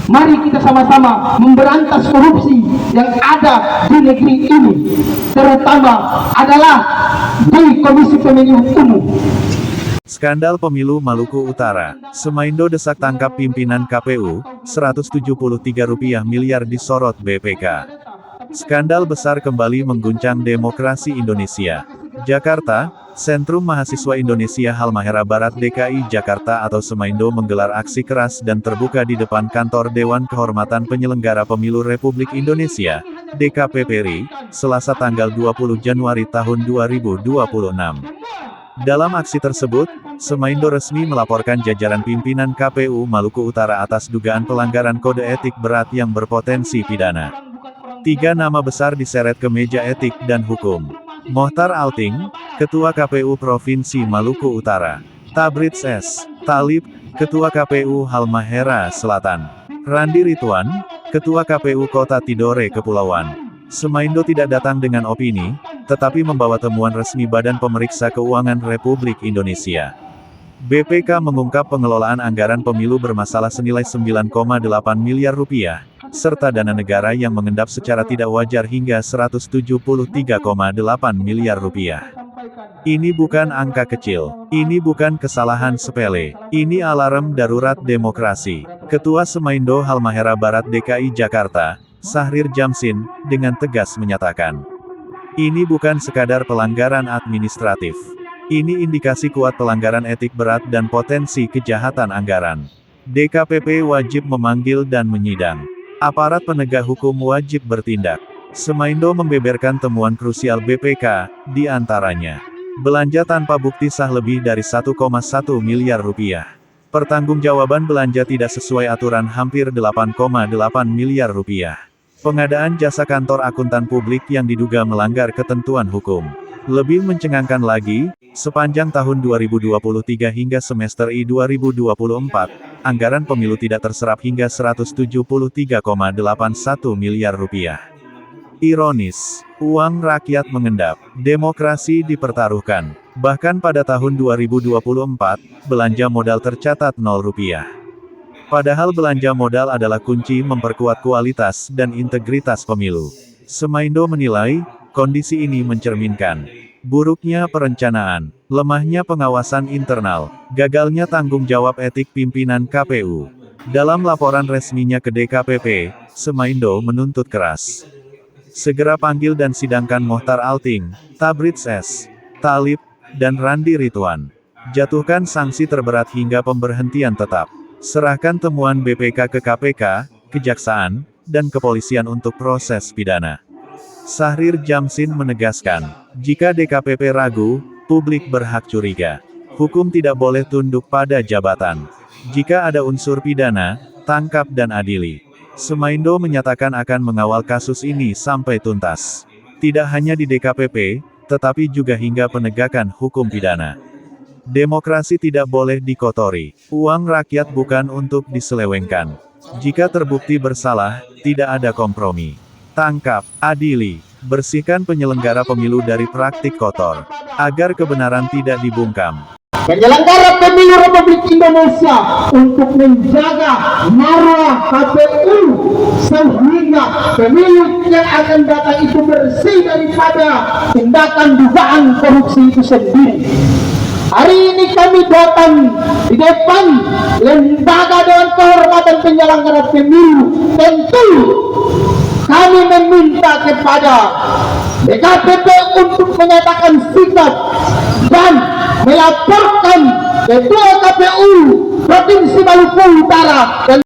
Mari kita sama-sama memberantas korupsi yang ada di negeri ini, terutama adalah di Komisi Pemilihan Umum. Skandal Pemilu Maluku Utara, Semaindo desak tangkap pimpinan KPU, Rp173 miliar disorot BPK. Skandal besar kembali mengguncang demokrasi Indonesia. Jakarta, Sentrum Mahasiswa Indonesia Halmahera Barat DKI Jakarta atau Semaindo menggelar aksi keras dan terbuka di depan kantor Dewan Kehormatan Penyelenggara Pemilu Republik Indonesia, DKPP RI, Selasa tanggal 20 Januari tahun 2026. Dalam aksi tersebut, Semaindo resmi melaporkan jajaran pimpinan KPU Maluku Utara atas dugaan pelanggaran kode etik berat yang berpotensi pidana. 3 nama besar diseret ke meja etik dan hukum. Mohtar Alting, Ketua KPU Provinsi Maluku Utara. Tabrits S. Talib, Ketua KPU Halmahera Selatan. Randi Ridwan, Ketua KPU Kota Tidore Kepulauan. Semaindo tidak datang dengan opini, tetapi membawa temuan resmi Badan Pemeriksa Keuangan Republik Indonesia. BPK mengungkap pengelolaan anggaran pemilu bermasalah senilai 9,8 miliar rupiah, serta dana negara yang mengendap secara tidak wajar hingga 173,8 miliar rupiah. Ini bukan angka kecil, ini bukan kesalahan sepele, ini alarm darurat demokrasi. Ketua Semaindo Halmahera Barat DKI Jakarta, Sahrir Jamsin, dengan tegas menyatakan, ini bukan sekadar pelanggaran administratif. Ini indikasi kuat pelanggaran etik berat dan potensi kejahatan anggaran. DKPP wajib memanggil dan menyidang. Aparat penegak hukum wajib bertindak. Semaindo membeberkan temuan krusial BPK, di antaranya, belanja tanpa bukti sah lebih dari 1,1 miliar rupiah. Pertanggungjawaban belanja tidak sesuai aturan hampir 8,8 miliar rupiah. Pengadaan jasa kantor akuntan publik yang diduga melanggar ketentuan hukum. Lebih mencengangkan lagi, sepanjang tahun 2023 hingga semester I 2024, anggaran pemilu tidak terserap hingga 173,81 miliar rupiah. Ironis, uang rakyat mengendap, demokrasi dipertaruhkan. Bahkan pada tahun 2024, belanja modal tercatat 0 rupiah. Padahal belanja modal adalah kunci memperkuat kualitas dan integritas pemilu. Semaindo menilai, kondisi ini mencerminkan buruknya perencanaan, lemahnya pengawasan internal, gagalnya tanggung jawab etik pimpinan KPU. Dalam laporan resminya ke DKPP, Semaindo menuntut keras. Segera panggil dan sidangkan Mohtar Alting, Tabrits S. Talib, dan Randi Ridwan. Jatuhkan sanksi terberat hingga pemberhentian tetap. Serahkan temuan BPK ke KPK, Kejaksaan, dan Kepolisian untuk proses pidana. Sahrir Jamsin menegaskan, jika DKPP ragu, publik berhak curiga. Hukum tidak boleh tunduk pada jabatan. Jika ada unsur pidana, tangkap dan adili. Semaindo menyatakan akan mengawal kasus ini sampai tuntas. Tidak hanya di DKPP, tetapi juga hingga penegakan hukum pidana. Demokrasi tidak boleh dikotori. Uang rakyat bukan untuk diselewengkan. Jika terbukti bersalah, tidak ada kompromi. Tangkap, adili, bersihkan penyelenggara pemilu dari praktik kotor, agar kebenaran tidak dibungkam. Penyelenggara pemilu Republik Indonesia untuk menjaga marwah KPU sehingga pemilu yang akan datang itu bersih daripada tindakan dugaan korupsi itu sendiri. Hari ini kami datang di depan lembaga Dewan Kehormatan Penyelenggara Pemilu. Tentu kami meminta kepada DKPP untuk menyatakan sikap dan melaporkan Ketua KPU Provinsi Maluku Utara dan